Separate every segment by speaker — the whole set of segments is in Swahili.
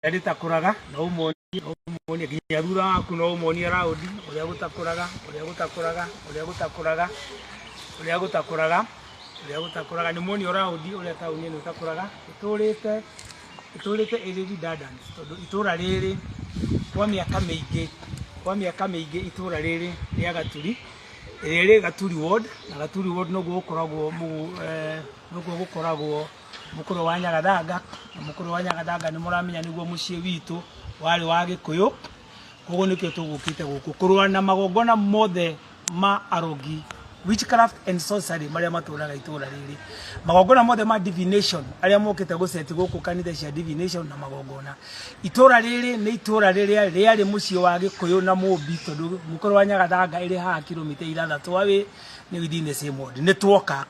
Speaker 1: Edita kuraga no umoni ginyarura aku no umoni araudi uria gutakuraga ni moni araudi uria tauni no takuraga iturite iri dadans tondu itura riri kwa miaka meige itura riri ria Gaturi riri Gaturi ward na Gaturi ward no gukoragwo mukuru wa Nyagathanga ni muramenya niguo mucie witu wari wa Gikuyu kogo nikyo tugukite guku kurwa na magongona mothe ma arogi witchcraft and sorcery maria maturaga itura riri magongona mothe ma divination aria mokite guseti guku kanitha cia divination na magongona itura riri ni itura riri riari mucie wa Gikuyu na Mumbi tondu mukuru wa Nyagathanga iri ha kilomita 6 awi ni within the same ward ni twoka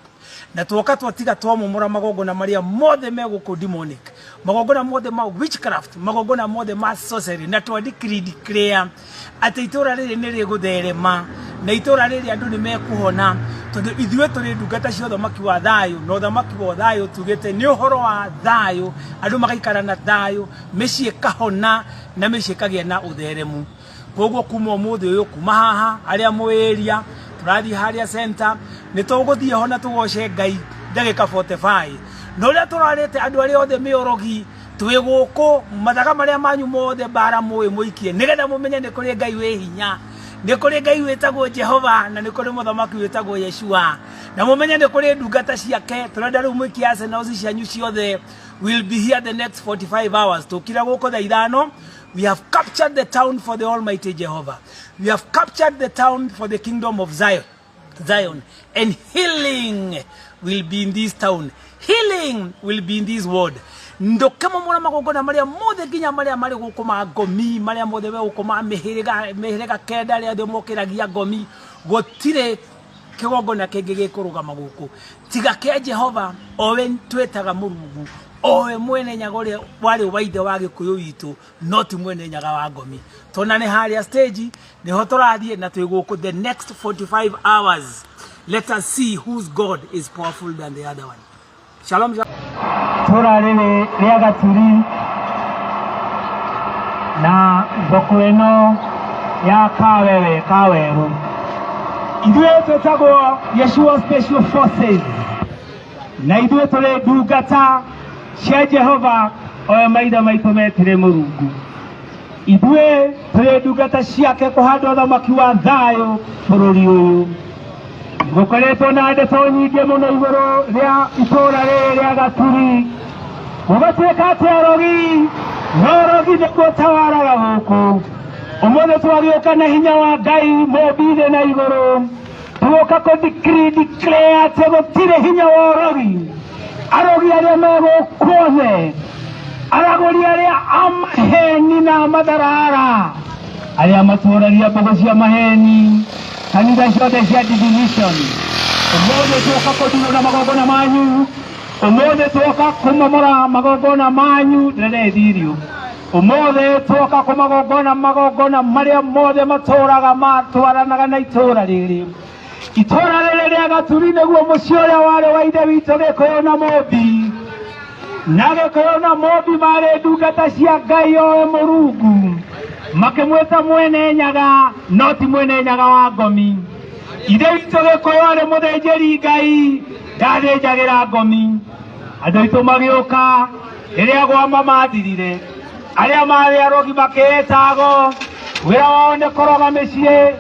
Speaker 1: na tuoka twatiga twamomora magongona maria mothe meguko demonic magongona mothe ma witchcraft magongona mothe ma sorcery na declare ati itura riri ni rigutherema na itura riri andu ni mekuhona tondu ithuĩ tũrĩ ndungata cia ũthamaki wa thayũ na ũthamaki wa thayũ tugĩte nĩ ũhoro wa thayũ andũ magaikara na thayũ mĩciĩ kahona na mĩciĩ kagĩa na ũtheremu koguo kuma ũmũthĩ ũyũ kuma haha arĩa mwĩria turathi haria center nituguthie hona tugoce Ngai ndagika 45 no ria turarite andu aria othe miorogi twiguku mathaga maria manyu mothe bara muikie nigetha mumenye ni kuri Ngai wi hinya ni kuri Ngai witagwo Jehova na ni kuri muthamaki witagwo Yeshua na mumenye ni kuri ndungata ciake turenda riu muikie arsenal cianyu ciothe will be here the next 45 hours tukira guko thaa 5. We have captured the town for the Almighty Jehovah. We have captured the town for the kingdom of Zion. And healing will be in this town. Healing will be in this ward. Ndo kama mwana magongona maria mothe ginya maria mari gukuma Ngomi maria mothe we gukuma mihirega kenda ria thio mokiragia Ngomi gotire kigongona kingi gikurugama guku tiga ke Jehova owe twetaga Murungu owe mwene nyaga wari waithe wa Gikuyu witu not mwene nyaga wa Ngomi tonane haria stage niho turathie na twiguku the next 45 hours. Let us see whose God is powerful than the other one. Shalom. Turarele ria Gaturi na bokweno ya kaweru idwe twetagwo Yeshua Special Forces na idwe tole ndungata cia Jehova oya maitha maitu metire Murungu idwe tole ndungata ciake kuhanda uthamaki wa thayo bururi uyu gukoretwo na ndeto nyingi muno iguru ria itura ria Gaturi gugatuika ati arogi nikuo tawaraga guku umuthi twagioka na hinya wa Ngai Mumbi na iguru tuoka ko declare ati gutire hinya wa arogi aria megukuothe aragori aria amaheni na matharara aria maturagia mbogo cia maheni kanitha ciothe cia divination umuthi tuoka kudunga magongona manyu umuthi tuoka kumomora magongona manyu ndirethirio umuthi tuoka kumagongona maria mothe maturaga matwaranaga na itura riri ria Gaturi niguo mucie uria wari wa ithe witu Gikuyu na Mumbi na Gikuyu na Mumbi mari ndungata cia Ngai owe Murungu makimwita mwene nyaga no ti mwene nyaga wa Ngomi ithe witu Gikuyu ari muthenjeri Ngai ndathenjagira Ngomi andu aitu magioka riria gwama mathirire aria mari arogi maketago wira wao ni koroga micie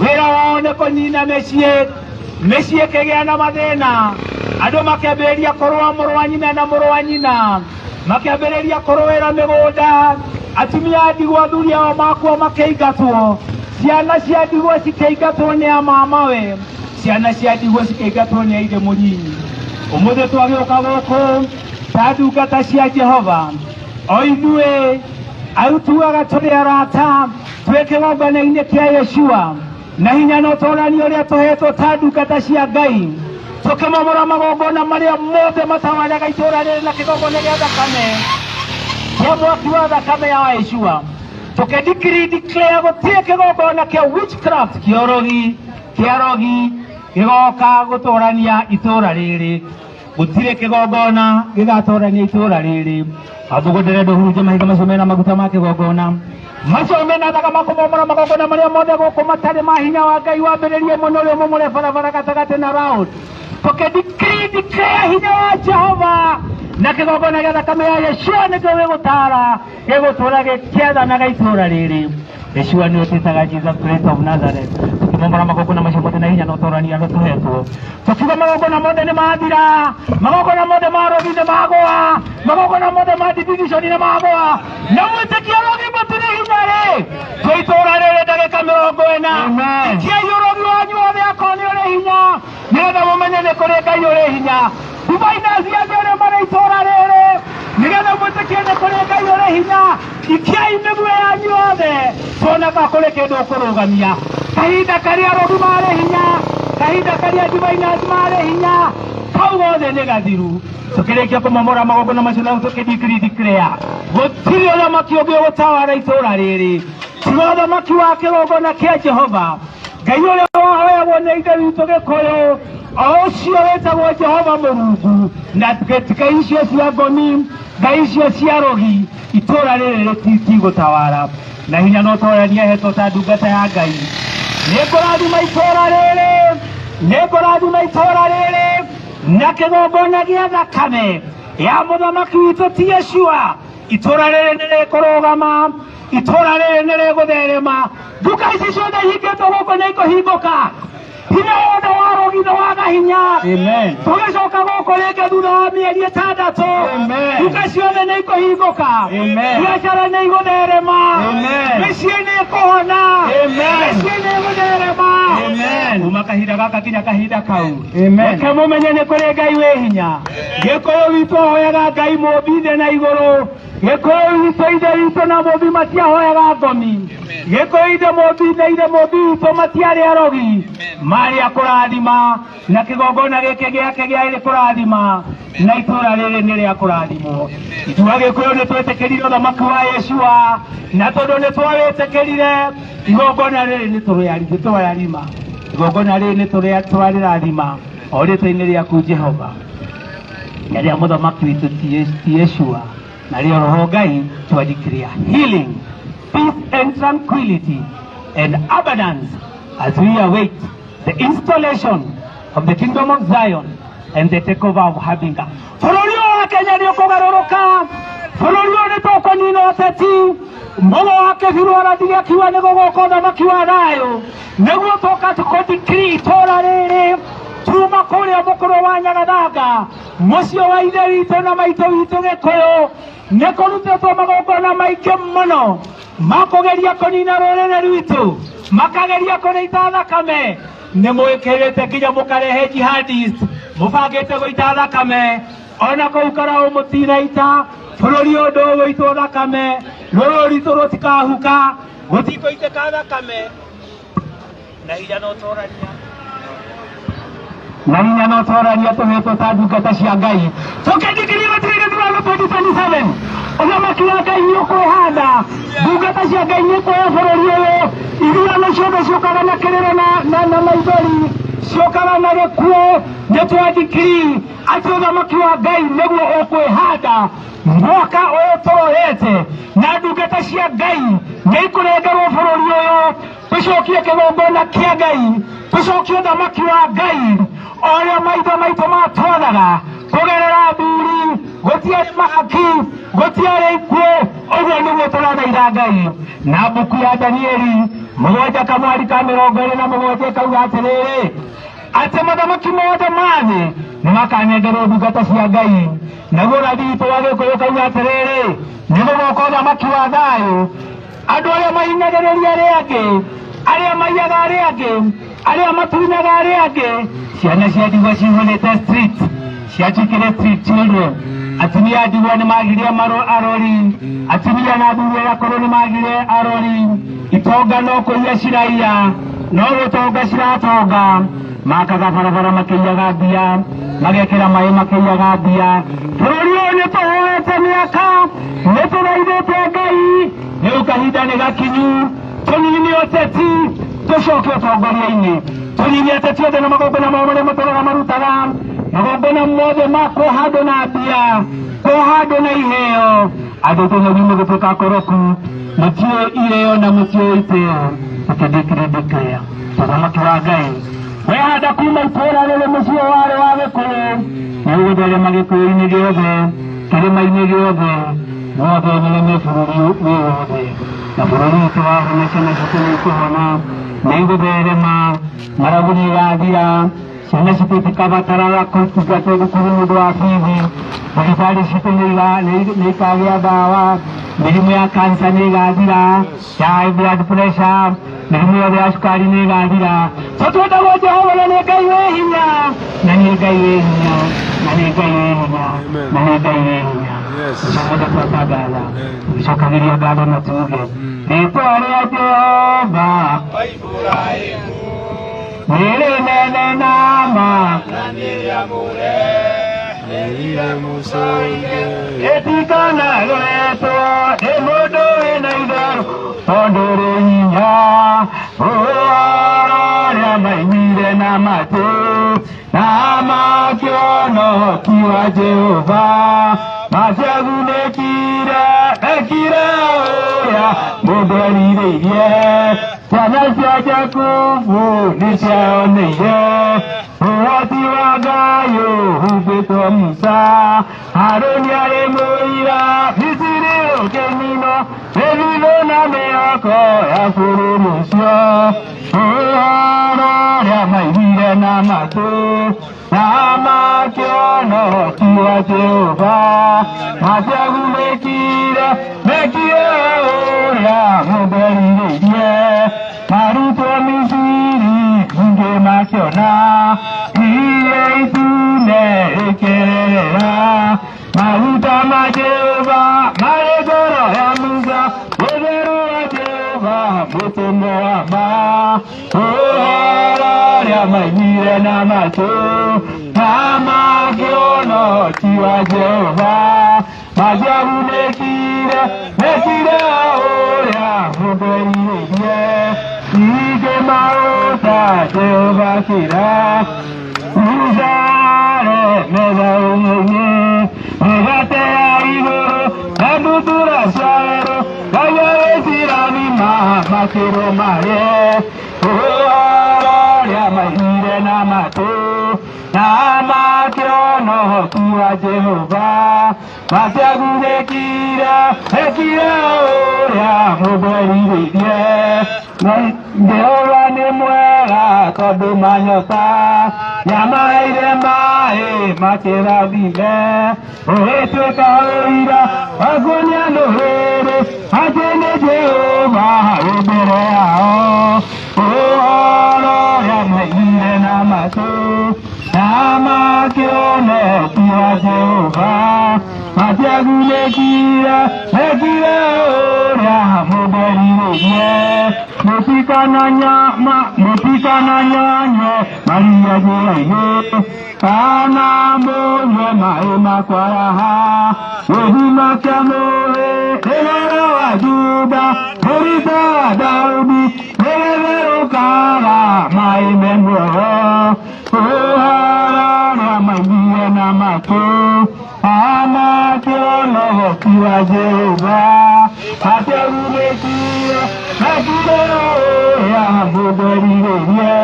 Speaker 1: wira wao ni kunyina micie kigia na mathina andu makiambiriria kurwa muru wa nyina na muru wa nyina makiambiriria kurwira migunda atumia ndigwa athuri ao makwa makeingatwo ciana cia ndigwa cikeingatwo ni a mamawe ciana cia ndigwa cikeingatwo ni a ithe munyinyi umuthi twagioka guku ta ndungata cia Jehova o ithuĩ autuaga tũrĩ arata twĩ kĩgongona-inĩ kĩa Yeshua na hinya no tũronania ũrĩa tũhetwo ta ndungata cia Ngai tũkĩmomora magongona marĩa mothe matawaraga itũra rĩrĩ na kĩgongona gĩa thakame kĩa mwaki wa thakame ya Yeshua declare gũtirĩ kĩgongona kĩa witchcraft kĩa arogi gĩgoka gũtũrania itũra rĩrĩ gutire kigogona gigatorania itura riri athugundire nduhuruje mahiga macio mena maguta ma kigogona macio mena thaga makumomora magogona maria mothe guku matari ma hinya wa Ngai wambiririe muno ri mumure barabara gatagati na round tukidikaya hinya wa Jehova na kigogona gia thakame ya Yeshua nĩkĩo gĩgũtara gĩgũtũra gĩkĩathanaga itura rĩrĩ. Yeshua nĩ ũtĩtaga Jesus Christ of Nazareth. Tukimomora magogona macio mothe na hinya na ũtorania tũhetwo tukiuga magogona mothe nĩ mathira, magogona mothe ma rogi nĩ magũa, magogona mothe ma division nĩ magũa, na mwĩtĩkia rogi mũtirĩ hinya rĩ twĩ itura rĩrĩ ndagĩka 40. Ikiai ũrogi wanyu wothe akorwo nĩ ũrĩ hinya nĩgetha mũmenye nĩ kũrĩ Ngai ũrĩ hinya. Diviners yake nĩ marĩ itura rĩrĩ nĩgetha mwĩtĩkie nĩ kũrĩ Ngai ũrĩ hinya. Ikiai mĩguĩ yanyu yothe tuonaga kũrĩ kĩndũ kũrũgamia. Kahinda karĩa rogi marĩ hinya, kahinda karĩa diviners marĩ hinya, kau gothe nĩ gathiru. Tukĩrĩkia kũmomora magogona macio na tũkĩdeclare gũtirĩ ũthamaki ũngĩ ũgũtawara itũra rĩrĩ tiga ũthamaki wa kĩgongona kĩa Jehova. Ngai ũrĩa wahoyagwo nĩ ithe witũ Gĩkũyũ o ũcio wĩtagwo Jehova Mũrungu, na ngai icio cia ngoni, ngai icio cia rogi itũra rĩrĩ rĩtigũtawara. Na hinya no twarania hetwo ta ndungata ya Ngai. Nĩngũrathima itũra rĩrĩ, nĩngũrathima itũra rĩrĩ na kĩgongona gĩa thakame ya mũthamaki witũ ti Yeshua. Itũra rĩrĩ nĩrĩkũrũgama, itũra rĩrĩ nĩrĩgũtherema, nduka ici ciothe ihingĩtwo gũkũ nĩikũhingũka. Hinya wothe wa rogi nĩ waga hinya. Tũgĩcoka gũkũ rĩngĩ thutha wa mĩeri 6 nduka ciothe nĩikũhingũka, biacara nĩigũtherema, mĩciĩ nĩĩkũhona, mĩciĩ nĩĩgũtherema kuma kahinda gaka kinya kahinda kau. Reke mũmenye nĩ kũrĩ Ngai wĩ hinya. Gĩkũyũ witũ ahoyaga Ngai mũmbi thĩ na igũrũ. Gĩkũyũ witũ ithe witũ na mũmbi matiahoyaga ngomi. Gĩkũyũ ithe mũmbi na ithe mũmbi witũ matiarĩ arogi, marĩ a kũrathima, na kĩgongona gĩkĩ gĩake gĩarĩ kũrathima, na itũra rĩrĩ nĩ rĩa kũrathimwo. Ithuĩ Agĩkũyũ nĩ twĩtĩkĩrire ũthamaki wa Yeshua, na tondũ nĩ twawĩtĩkĩrire igongona rĩrĩ nĩ tũrĩrathima, igongona rĩrĩ nĩ tũrĩrathima o rĩtwa-inĩ rĩaku Jehova, na rĩa mũthamaki witũ ti Yeshua, na rĩo Roho Ngai twadeclare healing, peace and tranquility and abundance as we await the installation of the kingdom of Zion and the takeover of Habinga. Bũrũri wa Kenya nĩ ũkũgarũrũka, bũrũri ũyũ nĩ tũkũnina ũteti. Mũgo wa kĩbirũ arathiĩ akiuga nĩ gũgũka ũthamaki wa thayũ, nĩguo tũka tũkũdeclare itũra rĩrĩ tuma kũrĩa mũkũrũ wa Nyagathanga, mũciĩ wa ithe witũ na maitũ witũ Gĩkũyũ. Nĩ kũrutĩtwo magongona maingĩ mũno ma kũgeria kũnina rũrĩrĩ rwitũ, makageria kũrĩita thakame. Nĩ mwĩkĩrĩte nginya mũkarehe jihadist, mũbangĩte gũita thakame, ona kũu Karaũ mũtinaita. Bũrũri ũndũ ũgũitwo thakame, rũrũ rwitũ rũtikahuka, gũtikũitĩka thakame. Na hinya no tũrania, na hinya no tũrania tũhetwo ta ndungata cia Ngai. Tũkĩdeclare gũtirĩ gĩthurano 2027, ũthamaki wa Ngai nĩ ũkwĩhanda, ndungata cia Ngai nĩ kuoya bũrũri ũyũ. Ithurano ciothe ciũkaga na kĩrĩro na maithori, ciũkaga na gĩkuũ. Nĩ twadeclare atĩ ũthamaki wa Ngai nĩguo ũkwĩhanda mwaka ũyũ tũroyete, na ndungata cia Ngai nĩ ikũrengerwo bũrũri ũyũ. Tũcokie kĩgongona kĩa Ngai, tũcokie ũthamaki wa Ngai o ũrĩa maithe maitũ matwathaga kũgerera mburi. Gũtiarĩ mahaki, gũtiarĩ ikuũ, ũguo nĩguo tũrathaitha Ngai. Na mbuku ya Danieli 7:27 ĩkauga atĩrĩrĩ atĩ mathamaki mothe ma thĩ nĩ makanengerwo ndungata cia Ngai. Naguo ũrathi witũ wa Gĩkũyũ kauga atĩrĩrĩ nĩ gũgoka ũthamaki wa thayũ. Andũ arĩa mahinyagĩrĩria arĩa angĩ, arĩa maiyaga arĩa angĩ, arĩa matunyaga arĩa angĩ, ciana cia ndigwa cihũrĩte street, ciatukire street children. Atumia a ndigwa nĩ magire arori, atumia na athuri arĩa akũrũ nĩ magire arori. Itonga no kũiya ciraiya, no gũtonga ciratonga. Makaga barabara makĩiyaga mbia, magekĩra maĩ makĩiyaga mbia. Bũrũri ũyũ nĩ tũhoete mĩaka, nĩ tũraithĩte Ngai, rĩu kahinda nĩ gakinyu tũnine ũteti, tũcoke ũtongoria-inĩ, tũnine ũteti othe na magongona mao marĩa matũraga marutaga. magongona mothe makohandwo na mbia kohandwo na iheo andũ tũthoni mũgĩtuĩka koroku mũtiũ ireo na mũtiũ itĩo mũkĩndĩkĩrĩndĩkĩrĩa mũthamaki wa Ngai wehanda kuma itũũra rĩrĩ mũciĩ warĩ wa Gĩkũyũ nĩũgũtherema Gĩkũyũ-inĩ gĩothe kĩrĩma-inĩ gĩothe wothe nĩrĩme bũrũri wothe na bũrũri witũ wa Kenya ciana citũ nĩikũhona nĩigũtherema ng'aragu nĩĩgathira ciana citũ itikabataraga kũtungatwo thukuru nĩ ũndũ wa bithi thibitarĩ citũ nĩikagĩa ndawa mĩrimũ ya kansa nĩĩgathira ya high blood pressure mĩrimũ yothe ya cukari nĩĩgathira tũtwendagwo Jehova na nĩ Ngai wĩ hinya na nĩ Ngai wĩ hinya na nĩ Ngai wĩ hinya na nĩ Ngai wĩ hinya Icokagĩria twatangatha icokagĩria ngatho na tuge rĩĩtwa rĩa Jehova nĩ rĩnene na ma na nĩ rĩamũre Etikana rĩtwo nĩ mũndũ wĩna itherũ tondũ rĩ hinya rĩa maiguire na matũ na makĩona ũhoti wa Jehova maciagunĩkire ekire ũrĩa mũndũ erirĩirie ciana cia Jakubu nĩciaoneire ũhoti wa Ngai ũhumbĩtwo Musa Harũni arĩ mũira Misiri ũkĩninwo mĩthithũ na mĩako ya bũrũri ũcio ũhoro rĩa maiguire na matũ na makĩona ũhoti wa Jehova maciagunĩkire mekire ũrĩa mũndũ erirĩirie marutwo Misiri ningĩ makĩona iria itune rĩkererera maruta ma Jehova marĩ ngoro ya Musa ũtheru wa Jehova mũtũmwo wa ma ũhoro rĩa maiguire na matũ na makĩona ũhoti wa Jehova maciagunĩkire mekire ũrĩa mũndũ erirĩirie ningĩ maruta Jehova kĩra Uzare metha-inĩ mĩgate ya igũrũ na ndutura cia werũ Ngai agĩcirathima makĩrũmarĩ ũhoro rĩa maiguire na matũ na makĩona ũhoti wa Jehova maciagunĩkire mekire ũrĩa mũndũ erirĩirie Jehova nĩ mwega tondũ manyota nyamaheire maĩ makĩrathime ũgĩtuĩka ũira waguonia ndũrĩrĩ atĩ nĩ Jehova wĩ mbere yao ũhoro rĩa maiguire na matũ na makĩona ũhoti wa Jehova maciagunĩkire mekire ũrĩa mũndũ erirĩirie mũtikananyanye maria njĩra-inĩ kana mũnyue maĩ makwaraha gĩthima kĩa mũĩ rĩrero wa Juda mũrita wa Daudi nĩgĩtherũkaga maĩ me muoyo ũhoro rĩa maiguire na matũ makĩona ũhoti wa Jehova maciagunĩkire mekire ũrĩa mũndũ erirĩirie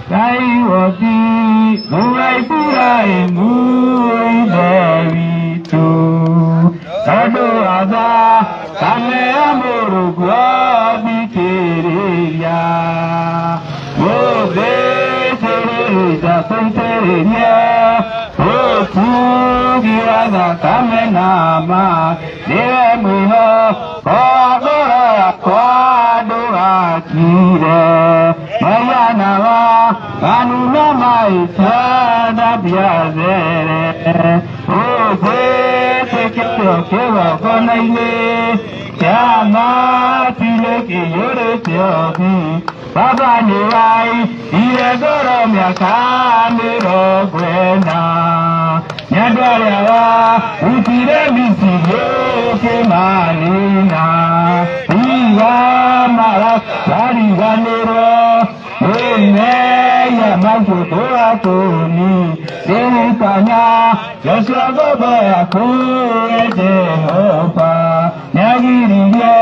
Speaker 1: Ngai wothi mũra Iburahĩmu ithe witũ tondũ atha kamea Mũrungu athikĩrĩria mũthĩcĩrĩria tũitĩrĩrie ũtugi wa thakame na ma nĩwe mwĩhoko ngoro yakwa ndũgakire Mayana wa kanuna maisha na biazere Ozeteke kĩgongona-inĩ kĩa matile kĩiyũrĩte othi Baba nĩ wai ire ngoro mĩaka 40 Yadwara utire misige ke malina Iwa mara sari ganero ya majudoa tuni Sirikanya Yosragoba kure Jehova Nyagiriye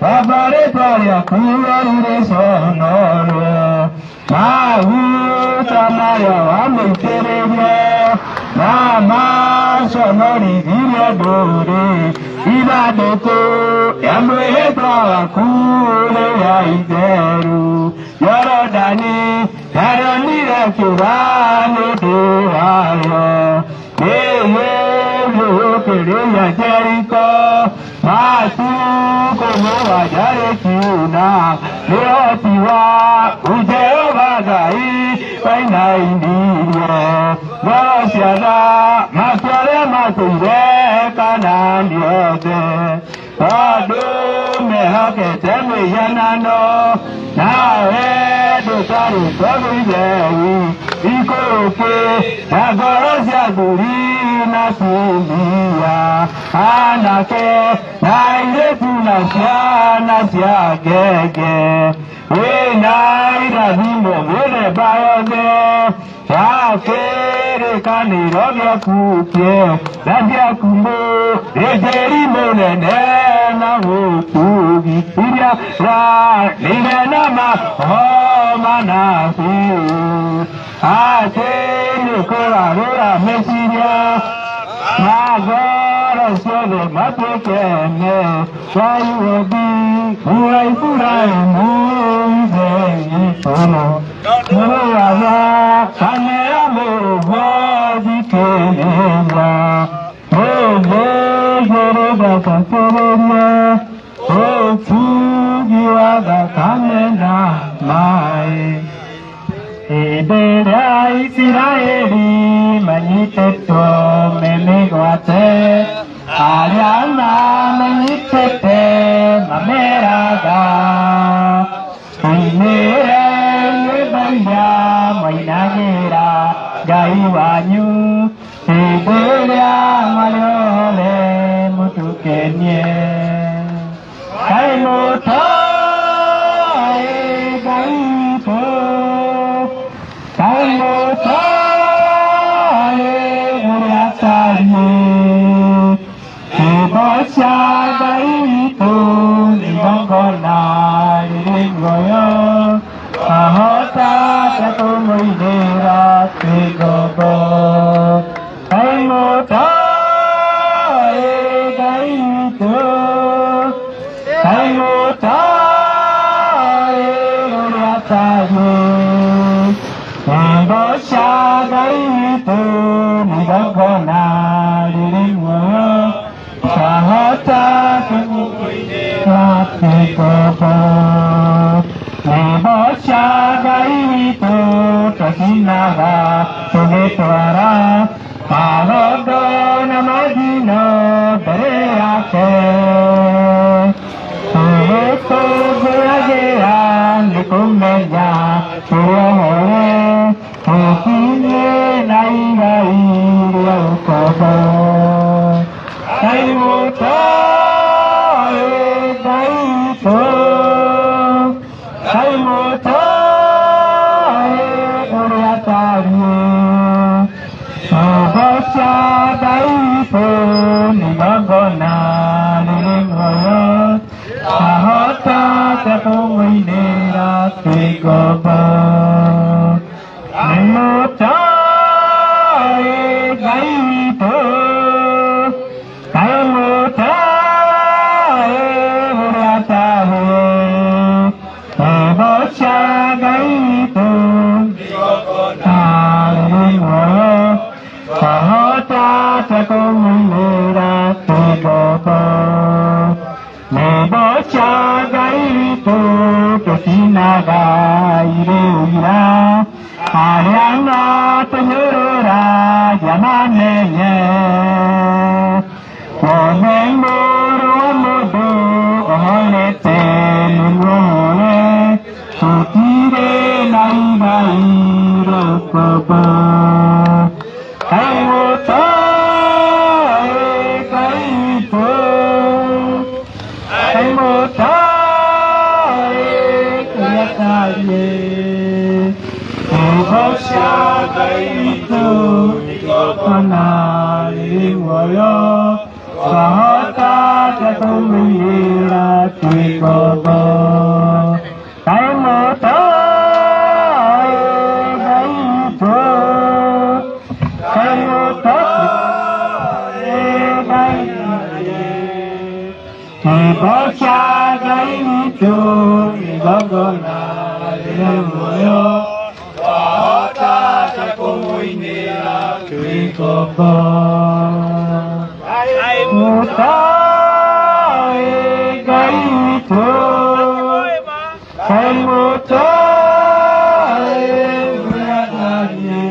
Speaker 1: Babare parya kure sonoro Mahu tamaya wamikereye Mama sonori diye dore Ibadoko Yamreheta kure ya ideru Yorodani Yaronira kirane duwayo Kereya Jericho Matu komowa jare kiuna Leotiwa Ujehova gai Paina indiye Wasiada Makware mature Kanani ode Ado mehake teme yanano Nawe dosari tobi jewi Ikoke Nagoro siaguri Nasulia Anake Nairetu nasia gege Naira vimo vile bayode Shakere kanirogya kupye Nabia kumbo Ejeri monene na wukugi Iria ra Nina nama Homa nasu Ate Nikora rora mesiria Magora sole matekene Waiwobi Uwaifurai muze Itono Muraza Kanera muvodi keneya Move Yoruba kakereya Otugi waga kanena mai Ebera Israeli maniteto memegwate Ariana manitete mameraga Inere yebaya moinagera gaiwanyu Ebera mayole mutukenye Kaimoto gaito Baba, Bosha Gaito Nikotana Limoyo Sahota Jatumira Twikobo Taimota Gaito Taimota Bosha Gaito Nikotana Limoyo Twikobo Mutai Gaito Mutai Muradani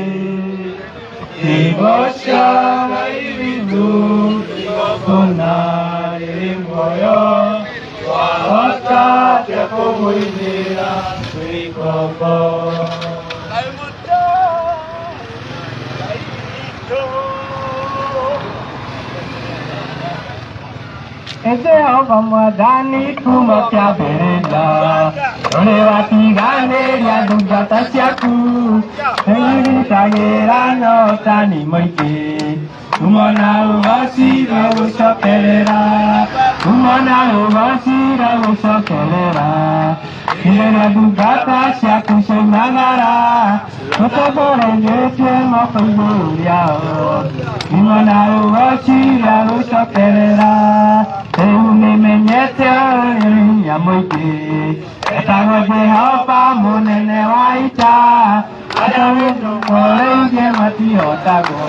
Speaker 1: Bosha Gaito Konari Moyo Wata Jakomuinira Twikobo Ese Ovamadani Kumakya Berenda Olewati Gane Yadugata Shaku Hei Tagera no Tani Moike Umana Uvasi Ravusa Kelera Umana Uvasi Ravusa Kelera Hilera Dugata Shaku Shemagara Otagore Yete Mokuyuriao Umana Uvasi Ravusa Kelera Euni menyete ya moike Etago de hapa monene waita Adamu olenge mati otago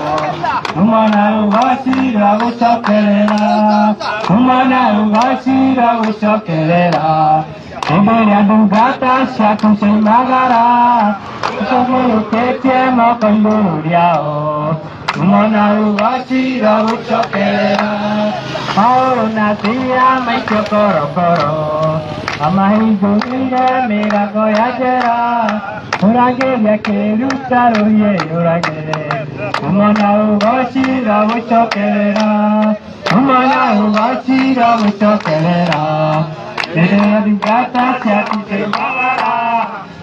Speaker 1: Umana ugasi rago sokerera Umana ugasi rago sokerera Ebere adugata shaku semagara Usogoro kete mokonduriao Umana ugasi rago sokerera Ahora nacia mai chokoro koro Amai gurire mera goyajera Urage ya kerutaro ye urage Umana ugoshi ravu chokerera Umana ugoshi ravu chokerera Tere adigata chati se magara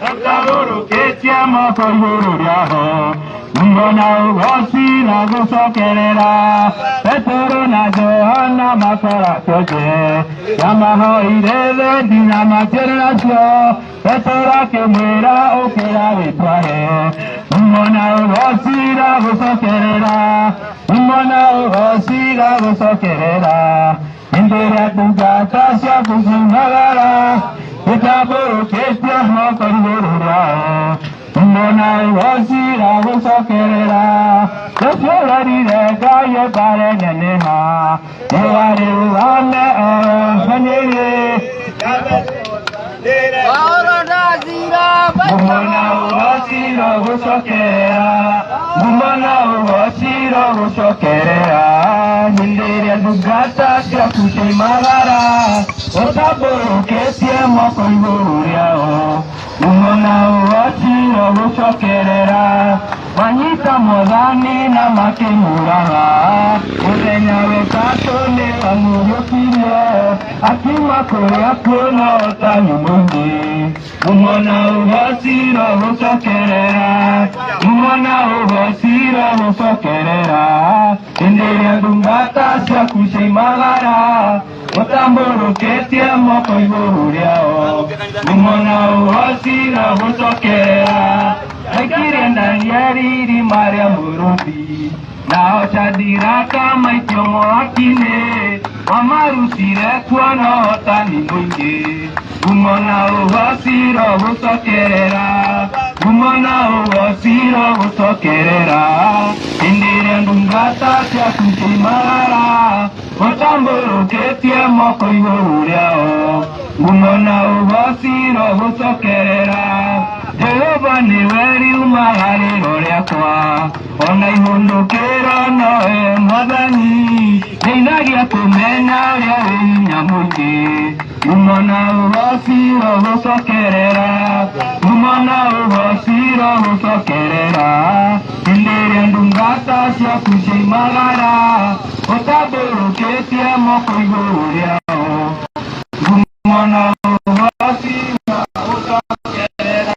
Speaker 1: Otaburu ketia moko yuru riaho Umana ugoshi ravu chokerera Petoro na Johanna Makara Choje Yamaho Ireve Dinama Generasio Petora Kemera Okera Vitwahe Umona Ugosira Gusokerera Umona Ugosira Gusokerera Indira Tugata Shakusimagara Utaburu Kestia Mokorurura Umona Ugosira Gusokerera Tefyorari Gaye Bare Neneha Ewari Ugame Fanere Umona Ugosira Gusokerera Umona Ugosira Gusokerera Indira Tugata Shakusimagara Utaburu Kestia Mokorurura Umona Ugosira Gusokerera Manita Modani na Makimuraha Udenya Wekato ne Amurukire Akima Korea Kuno Tani Mundi Umona Ugosira Gusokerera Umona Ugosira Gusokerera Indira Dungata Shakusimagara Utamburu Ketia Moko Yuriao Umona Ugosira Gusokerera Akirenda Yariri Maria Murubi Nao Chadiraka Maityomo Akine Wamaru Sire Kuano Tani Mungi Umona Ugosira Gusokerera Umona Ugosira Gusokerera Indira Dungata Shakusimagara Utamburu Ketia Moko Yuriao Umona Ugosira Gusokerera Jehova ni weri umahari rorekwa Ona ihondo kera noe mwadani Neinagia kumena ria nyamugi Umona Ugosira Gusokerera Umona Ugosira Gusokerera Indira Dungata Shakusimagara Otaburu Ketia Moko Yuriao Umona Ugosira Gusokerera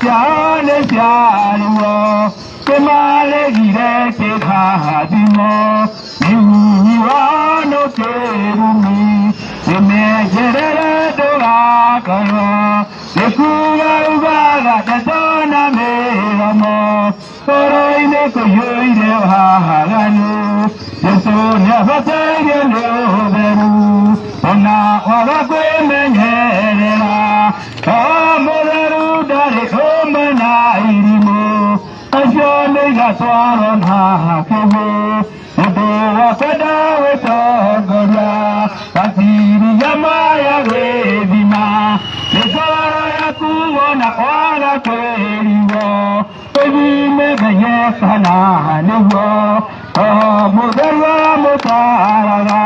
Speaker 1: Siane siaruo, kemale gire te kahadimo, mihi wano terumi, eme yerere doga kayo, lekuga ugaga tatona meramo, koroi ne koyoire wahaganu, yeso nyabate beru, ona wagakwe menyerera, omoderu dare omana irimo, ajone gatwaro nahakebo, edo wakada wetogoria, katiri yamaya wedima, lesara yakuona wala kweriwo, ebime gayekana hanewo, moderu mutaraga,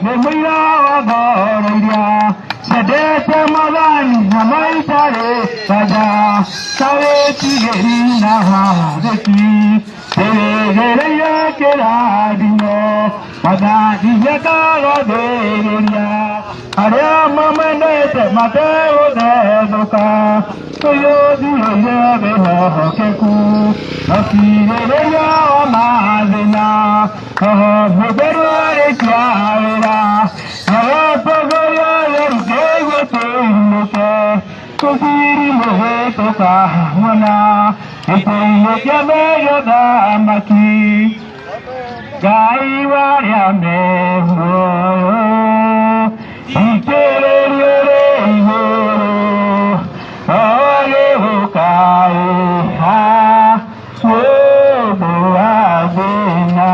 Speaker 1: memuira wagoreria, sedete magani namaitare kaja, sawe tigeri na hadeki, tegere yekeradino, magani yekaro degeria, arya mamanete mateo dedoka, toyo diyo yebe hokeku, akire yawa mazena, muderu arekiaera, arapagoya yerugego toimuke, kusiri mohe toka mwana, etoyo kiabeyo damaki, gai warya meho, ikerere ihoro, ole hokae ha, wobo agena,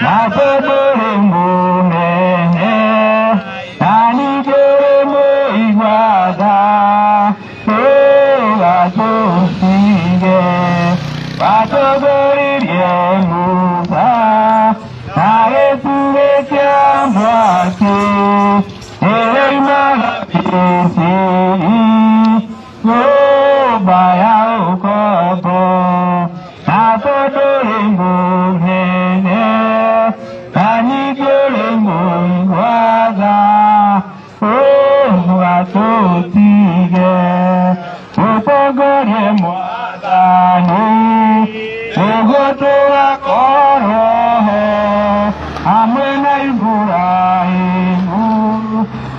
Speaker 1: napodore munene, nanigere moigwada, watosige, watogoririe musa, nageture kiambwake, ereimagapisi, wobaya ukobo, napodore munene, nanigere moigwada, watosige, upogorie mwadani, ugotoa koroho, amwena Ibrahimu,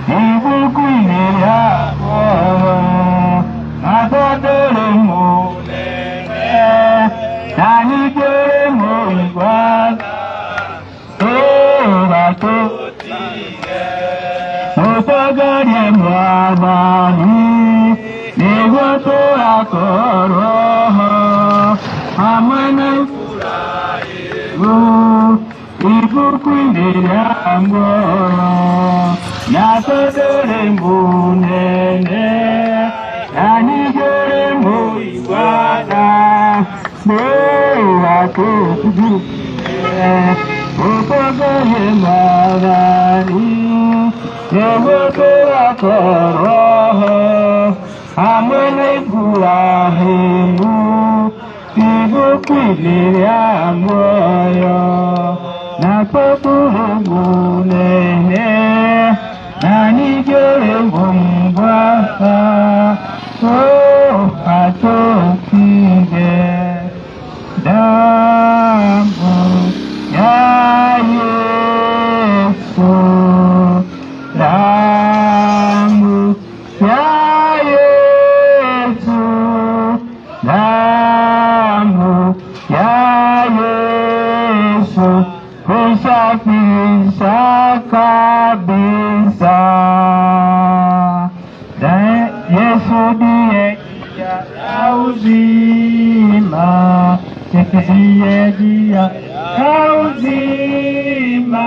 Speaker 1: ibukwine yako, atodore munene, nanigere moigwada, watosige, upogorie mwadani, ugotoa koroho, amwena Ibrahimu, ibukwine yako, natodore munene, nanigere moigwada, watosige, upogorie mwadani, ugotoa koroho, amwena Ibrahimu, ibukwine yamoyo, natodore munene, nanigere moigwada, atosige, damu ya Yesu, damu ya Yesu, damu ya Yesu, kusafisha kabisa. Yesu ndiye njia ya uzima, ndiye njia ya uzima,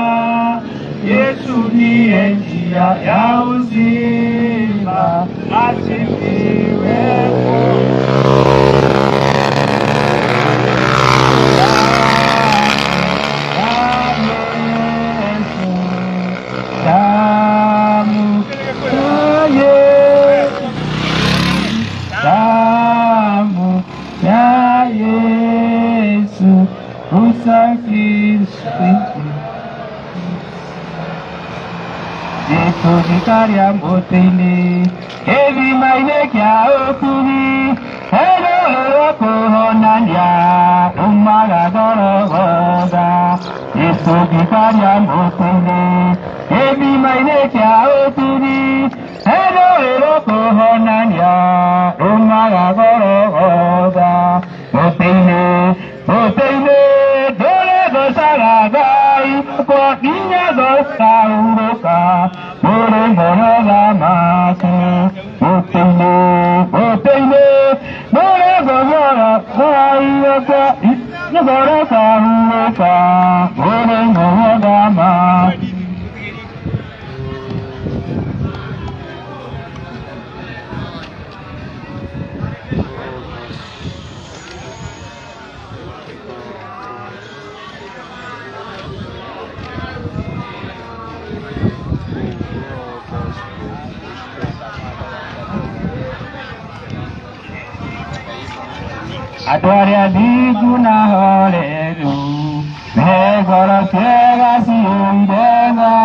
Speaker 1: Yesu ndiye njia ya uzima, asifiwe. Damu ya Yesu usafisha Isogikaria motini Evi maine kya okuri Hello kohonanya Umaga doro hoga Isogikaria motini Evi maine kya okuri Hello kohonanya Umaga doro hoga Motini Dole gosaragai Kwa kinya gosauroka Mure moroga maki Motine Mure gosaragai Kwa kinya gosauroka Mure moroga maki Adoria diguna horeru Megora sega siundenga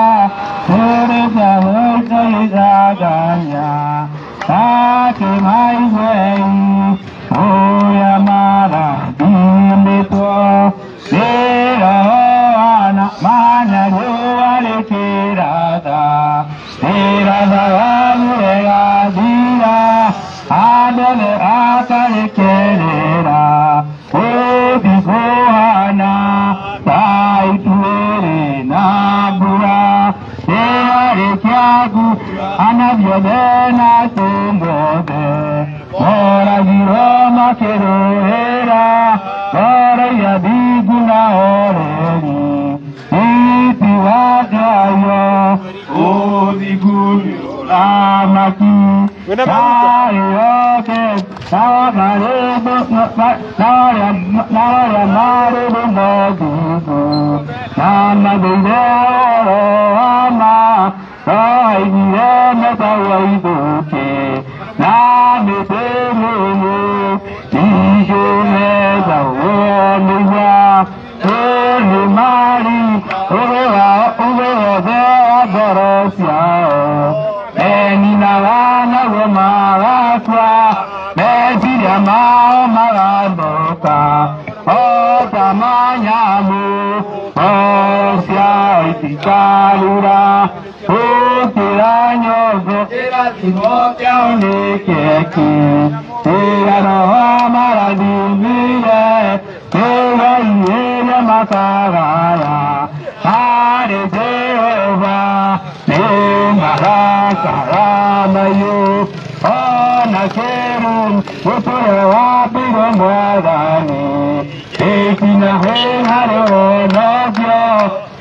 Speaker 1: Turika hoito izaganya Take mai wei Oya mara dimito Sera hoana Mana ruale kirada Sera zagamurega dira Adele akale kerera Obi kohana Taituere nabura Seare kyagu Anavyodena tumbode Mora giroma keroera Mora yadiguna oreri Iti wakayo Obi gulio Amaki Sayoke Sagarebo Nara Marubu Modubu Nama Bideo Ama Saigire Metawaibuke Nami Temumu Iju Meda Uomiwa Ulu Mari Uwewa Dea Dorosiao Ninawana Gomaratwa Metiria Mao Marandoka Ota Manyamu Osia Itikalura Utiranyogo Timotia Unikeki Tira Roha Maradimile Tira Iele Makaraya Hare Jehovah Mahakaramayu Onakerun Upurewapido Mwadani Ekina Hare Onogyo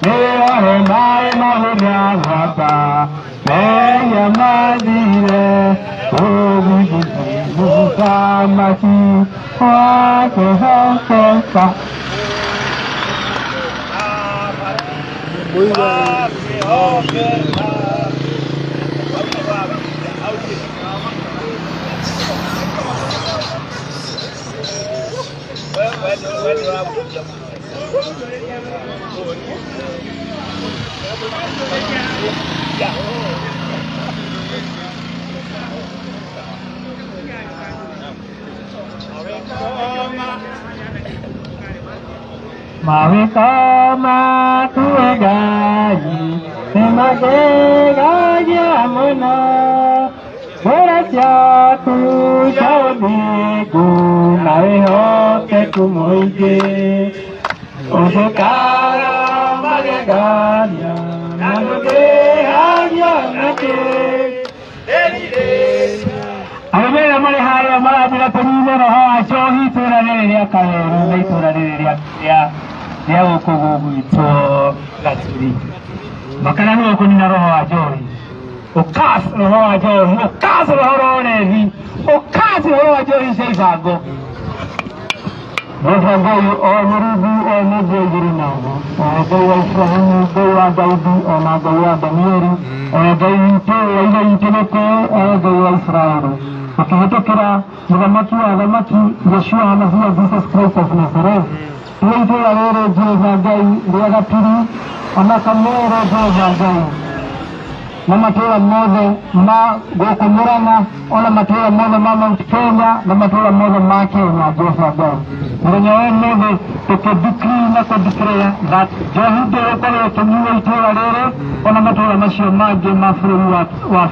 Speaker 1: Leore Mai Mahunyagata Meya Madire Obi Musamaki Wake Hokoka Mawikoma tuegaji Semagegaji amuna Bora tu jaudiku Naeho kekumuije Ushekara mageganya Nanuge nake Amera mare haya mara bila penile roho achohi tura nerea kaeru Nei tura nerea ya ukugugu ito gaturi Makana nuo kunina roho ajohi Okas roho ajohi Okas roho nevi Okas roho ajohi seifago Roho goyu onurubu onugogiri nago Ogoya Israhinu goya Daudi onagoya Danieli Ogoya Iteneko Ogoya Israelu Akihitokera muthamaki wa athamaki Yeshua Hamazia Jesus Christ of Nazareth Iwe itũra rĩrĩ Jehova Ngai rĩa gatiri ona kamero Jehova Ngai
Speaker 2: na matũũra mothe ma gũkũ Mũrang'a, ona matũũra mothe ma Mount Kenya na matũũra mothe ma Kenya. Jehova Ngai, mũthenya wa ũmũthĩ tũkĩdecree na kũdeclare that njohi ndĩgũkorwo ĩkĩnyua itũũra rĩrĩ ona matũũra macio mangĩ ma bũrũri wa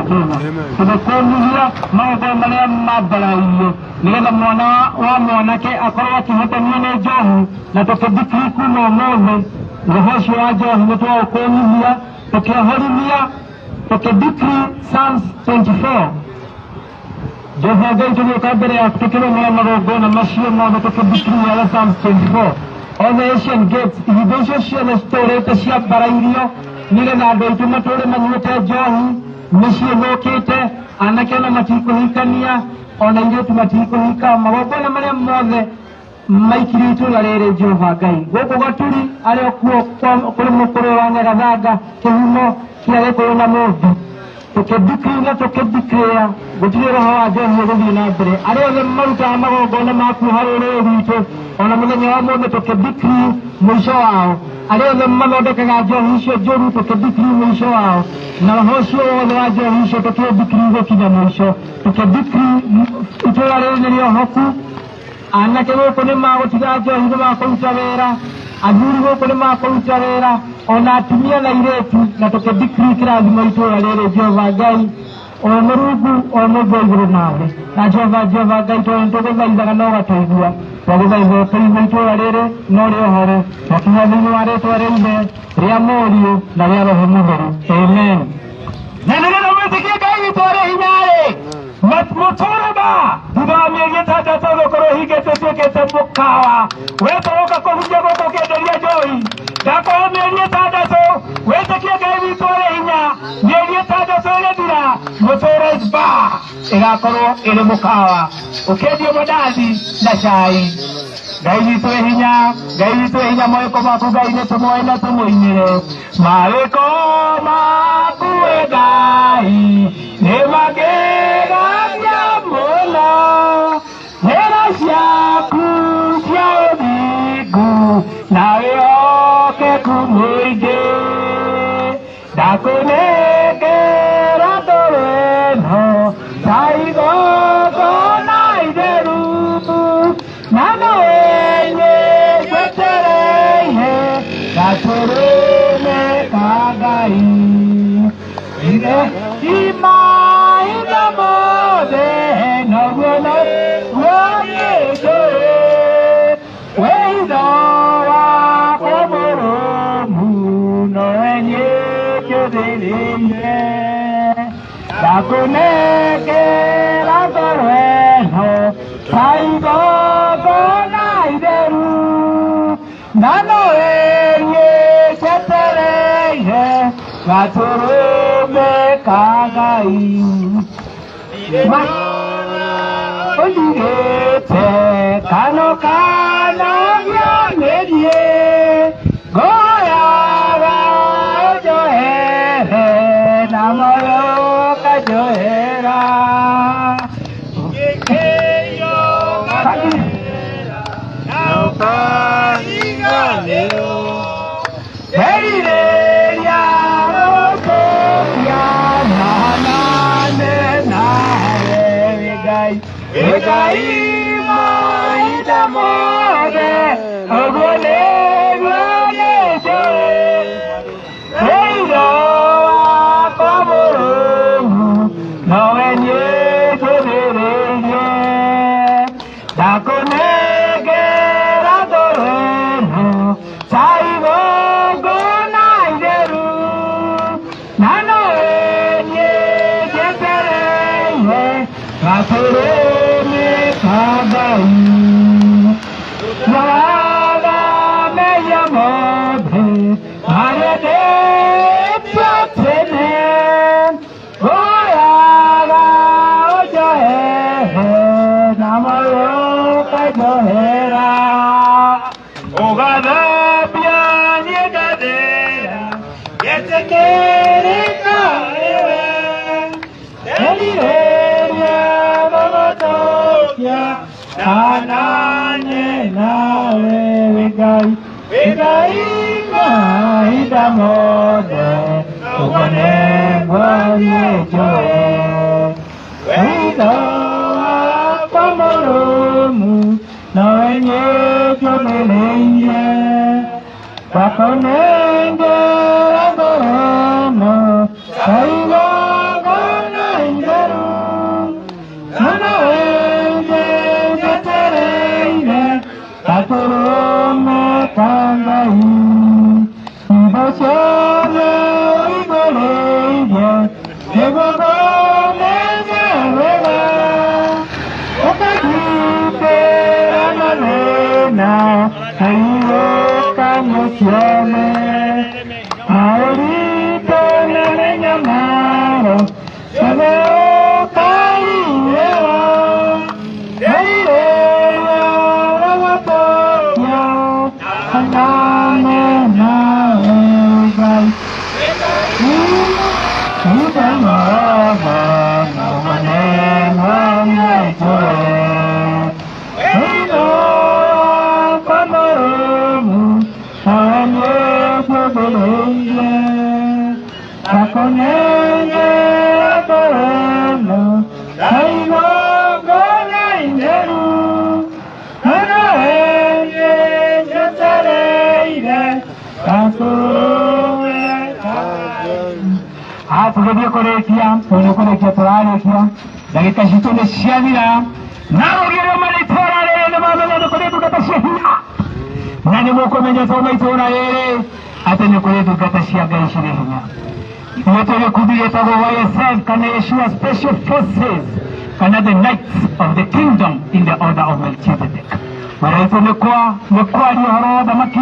Speaker 2: Kenya. Tũgĩkũmithia maũndũ marĩa mambarairio nĩgetha mwana wa mwanake akorwo akĩhotanio nĩ njohi, na tũkĩdecree kuma ũmũthĩ roho ũcio wa njohi nĩtwaũkũmithia, tũkĩahorithia, tũkĩdecree Psalms 24. Jehova Ngai, tũgĩũka mbere yaku tũkĩrũmĩrĩra magongona macio mothe tũkĩdecree Psalms 24. All the Asian gates, ihinda icio ciothe citũrĩte ciambarairio nĩgetha andũ aitũ matũũre manyuĩte njohi, mĩciĩ thũkĩte, anake ona matikũhikania, ona airĩtu matikũhika, magongona marĩa mothe maikirio itũũra rĩrĩ. Jehova Ngai, gũkũ Gaturi arĩ o kuo kũrĩ mũkũrũ wa Nyagathanga, kĩhumo kĩa Gĩkũyũ na Mũmbi, tũkĩdecree na tũkĩdeclare gũtirĩ roho wa njohi ũgũthiĩ na mbere. Arĩa othe marutaga magongona makuoha rũrĩrĩ rwitũ, ona mũthenya wa ũmũthĩ tũkĩdecree mũico wao. Arĩa othe mathondekaga njohi icio njũru tũkĩdecree mũico wao, na roho ũcio wothe wa njohi icio tũkĩdecree gũkinya mũico. Tũkĩdecree itũũra rĩrĩ nĩ rĩohoku, anake gũkũ nĩ magũtiga njohi, nĩ makũruta wĩra, athuri gũkũ nĩ makũruta wĩra, ona atumia na airĩtu, na tũkĩdecree kĩrathimo itũũra rĩrĩ. Jehova Ngai, o Mũrungu o Mũmbi wa igũrũ na thĩ, na Jehova Ngai, tũgũthaithaga na ũgatũigua, twagũthaitha ũkĩigua itũũra rĩrĩ no rĩohore, twakinya thĩinĩ wa rĩĩtwa rĩa Ithe, rĩa Mũriũ na rĩa Roho Mũtheru. Amen. Na nĩgetha mwĩtĩkie Ngai witũ arĩ hinya-rĩ, mũtũrũma thutha wa mĩeri ĩtandatũ gũkorwo hingĩte tuĩkĩte mũkawa, wetũgũka kũhunjia gũkũ ũkĩenderia njohi, ndakorwo mĩeri ĩtandatũ, wĩtĩkie Ngai witũ arĩ hinya, mĩeri ĩtandatũ ĩgĩthira, Mũtũũra Bar ĩgakorwo ĩrĩ mũkawa ũkĩendio mandathi na cai. Ngai witũ ĩ hinya, Ngai witũ ĩ hinya, mawĩko maku Ngai nĩtũmoe na tũmũinĩre. Mawĩko maku ĩ Ngai nĩ makĩgania mũno, njĩra ciaku cia ũthingu na wĩhokeku mũingĩ. Ndakũnengera ngoro ĩno ta igongona itheru, na nowenye gwetereire gatũrũme ka Ngai. Imahinda mothe noguo nĩnjũĩ, wĩ Ithe wakwa mũrũmu nowe njũthĩrĩire. Ndakũnengera ngoro ĩno ta igongona itheru, na nowe njĩtereire gatũrũme ka Ngai. Ũndigĩte kano gĩanĩrie, ngoyaga ũnjohere na moyo ũkanjohera. Ũngĩkĩrio gatũhera na ũkariganĩrwo, erirĩria gũkũkia na hanane nawe. Wĩ Ngai mahinda mothe, ũguo nĩguo nĩnjũĩ, wĩ Ithe wakwa mũrũmu nowe njũthĩrĩirie. Ndakũnengera ngoro ĩno ta igongona itheru, na nowe njĩtereire gatũrũme ka Ngai. Wagamenya mothe marĩa ndĩtio tene, ngoyaga ũnjohere na moyo ũkanjohera. Ũgathambia niĩ ngathera, yetĩkĩrĩka nĩwe, erirĩria gũgũtũkia na hanane nawe. Wĩ Ngai mahinda mothe, ũguo nĩguo
Speaker 1: Wanye joe Wito Kwa moromu Na wenye jomeleye Wako nenge Agoromo Kaiwa Gona ingeru Sana wenye Jotereire Katurome Kangai Ibosone Igoleye Yegogone Zerega Okagite Amalena Kaiwo Kamusione Maurito Nerenyamaro Sebeo Kaiwewa Kaiwewa Rawatoya Aname Naegai Tugerie kurekia tunakurekia turarekia dakika shitone ciathira narugire maritora rere mamenya nikuretu gatashihia nani mukomenya toma itora rere atene kuretu gatashia gaishire hinya yote rekudire tago YSF kana Yeshua Special Forces kana the Knights of the Kingdom in the order of Melchizedek waraito nekwa ni horoda maki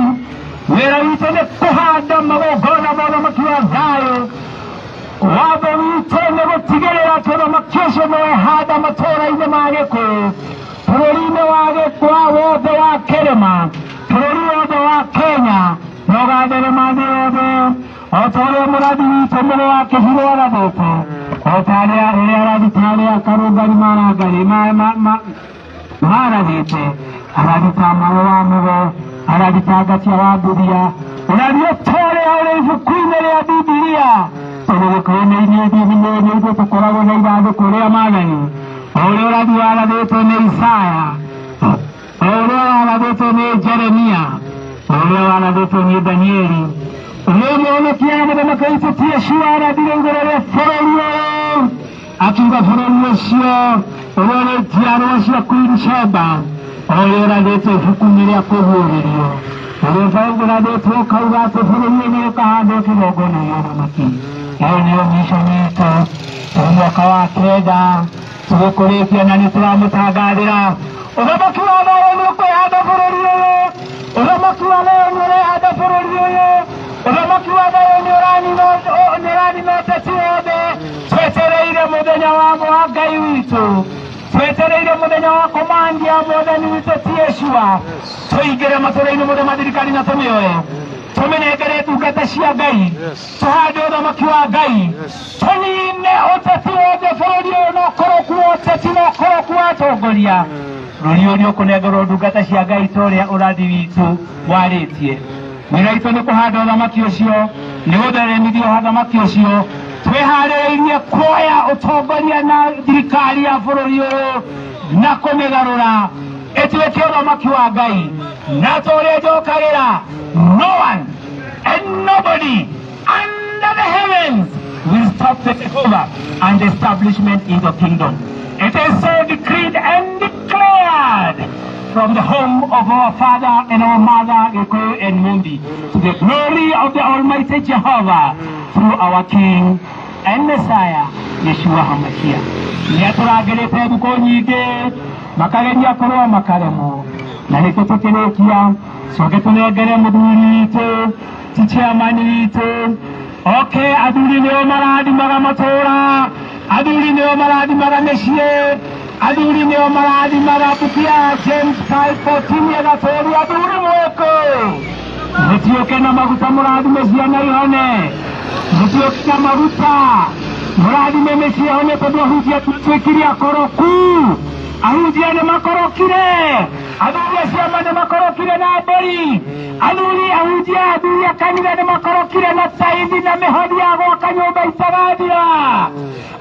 Speaker 1: weraito nekuhanda magogona mwana maki wa zayo Wabo witene gutigirira tono makesho mwe hada matora ine mageko Turorine wage kwa wothe wa Kerema Turori wothe wa Kenya Nogadere mande wothe Otore muradi wito mwe wa kehiro waradete Otaria ile araditaria karugari maragari maradete Aradita mawa mwe Aradita gatia wabudia Uraditore aure ifukuine lea Biblia Tene kone ni to korabo na ibado korea magani ole ora diwala deto ne Isaya ole ora deto ne Jeremia ole ora deto ne Danieli ole mona kiana na makaito tia shuara direngere fororio akinga fororio sio ole tiaro sio Queen Sheba ole ora deto hukumiri akohorio ole faungura deto kauga to fororio ne kahande kidogo ne yoro maki Eyo mishonito mwaka wa keda tugukurekia na nituramutangathira uthamaki wa thayo niukwihanda bururi uyu uthamaki wa thayo niurehanda bururi uyu uthamaki wa thayo niuranina ũteti wothe twetereire muthenya wa Ngai witu twetereire muthenya wa komandia mwathani witu ti Yeshua tuingire matũra-inĩ mothe ma thirikari na tũmĩoe tumenengere ndungata cia Ngai tuhande ũthamaki wa Ngai tunine ũteti wothe bũrũri ũyũ na ũkorwo kuo ũteti na ũkorwo kuo atongoria bũrũri ũyũ nĩũkũnengerwo ndungata cia Ngai ta ũrĩa ũrathi witũ warĩtie wĩra witũ nĩ kũhanda ũthamaki ũcio nĩ gũtheremithia ũthamaki ũcio twĩharĩrĩirie kuoya ũtongoria na thirikari ya bũrũri ũyũ na kũmĩgarũra ĩtuĩke ũthamaki wa Ngai na ta ũrĩa njokagĩra no one and nobody under the heavens will stop the takeover and establishment in the kingdom. It is so decreed and declared from the home of our father and our mother, Eko and Mundi, to the glory of the Almighty Jehovah, through our King and Messiah, Yeshua HaMashiach. Niaturagerete buko nyige, makageria korwa makaremo. Na nikutukirekia, soke tunegere muduri witu, tichairman witu. Okay, aduri neo maradi maga matora, aduri neo maradi maga meshie, aduri neo maradi maga bukia, James 5:14 ya gatori, aduri mweko. Mutioke na maguta muradi meshia na ihone, mutioke na maguta, muradi meshia hone todwa hujia tukiria koroku, ahujia ne makorokire, aduri siama ne makorokire na abori, Aduri ahujia aduri akanira na makorokire na saidi na mehodi ya gwaka nyumba itarathira.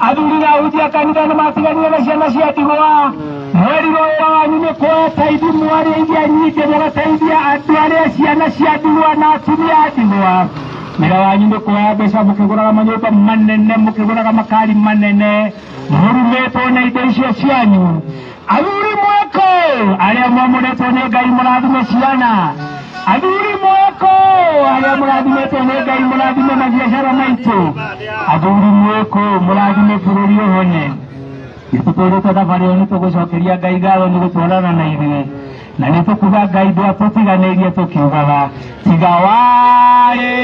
Speaker 1: Aduri ahujia akanira na matiganire na ciana ciatigwa. Mweri wanyu nĩ kũteithia mwarĩithia nyingĩ mũgateithia andũ arĩa ciana ciatigwa na atumia atigwa. Wĩra wanyu nĩ kuoya mbeca mũkĩgũraga manyũmba manene, mũkĩgũraga makari manene, mũrumĩtwo na indo icio cianyu. Athuri mweko arĩa mwamũrĩtwo nĩ Ngai mũrathime ciana. Athuri mweko arĩa mũrathimĩtwo nĩ Ngai mũrathime mabiacara maitũ. Athuri mweko mũrathime bũrũri ũhone. Nĩtũtũrĩte thabarĩ ĩyo nĩtũgũcokeria Ngai ngatho nĩ gũtwarana na ithuĩ. Na nĩtũkuga Ngai ndwatũtiganĩirie tũkiugaga tiga warĩ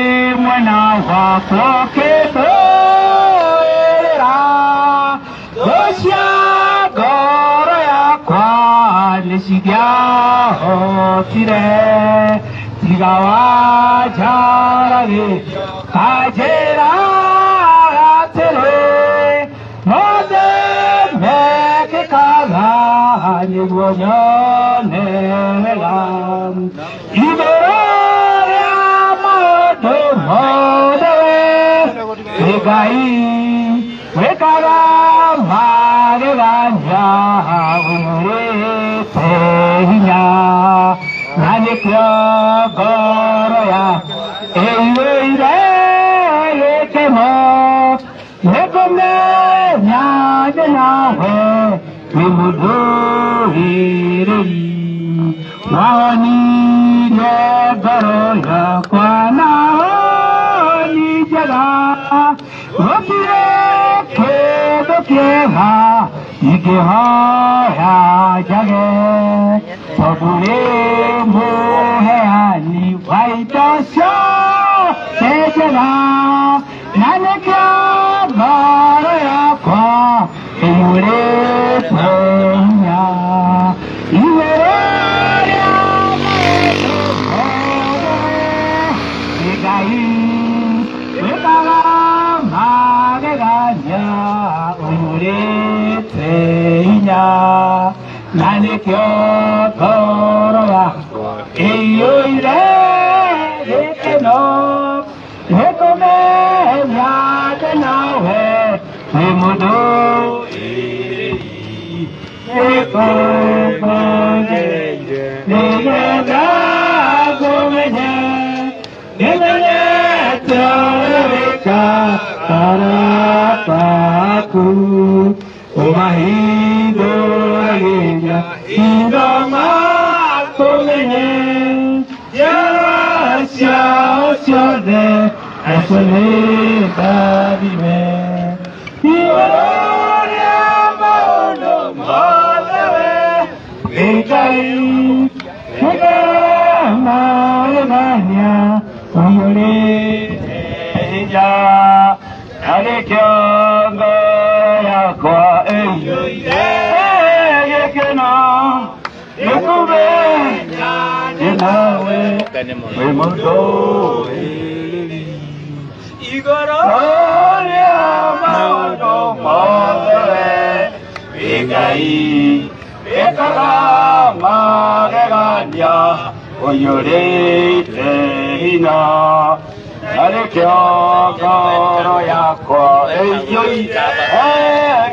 Speaker 1: mwena wakwa ũkĩndũĩrĩra gũcia ngoro yakwa nĩcingĩahotire tiga wanjaragĩ kanjĩra atĩrĩ mothe mekĩkaga nĩguo nyone wega igũrũ rĩa maũndũ mothe we Ngai wĩkaga magegania ũihũrĩte hinya na nĩkĩo ngoro ya ĩiyũire gĩkeno nĩkũmenya ndĩ nawe wĩ mũndũrĩrĩ wahonirie ngoro yakwa na honi njega gũtirĩ kĩndũ kĩega ingĩhoya njage tondũ wĩ mũheani wa indo ciothe njega na nĩkĩo ngoro yakwa ĩiyũrĩte hinya igũrũ rĩa maũndũ mothe Ngai wĩkaga magegania ũihũrĩte hinya na nĩkĩo ngoro yakwa ĩiyũire gĩkeno nĩkũmenya ndĩ nawe wĩ mũndũrĩrĩ nĩkũmũgereire nĩgetha ngũmenye nĩmenyete ũrĩa wĩkaga paku ũmahingũragĩria indo makũmenye njĩra ciao ciothe acio nĩ ndathime igũrũ rĩa maũndũ mothe we Ngai wĩkaga magegania ũihũrĩte hinya na nĩkĩo ngoro yakwa ĩiyũire gĩkeno nĩkũmenya ndĩ nawe wĩ mũndũrĩrĩ igũrũ rĩa maũndũ mothe wĩ Ngai wĩkaga magegania ũihũrĩte hinya na nĩkĩo ngoro yakwa ĩiyũire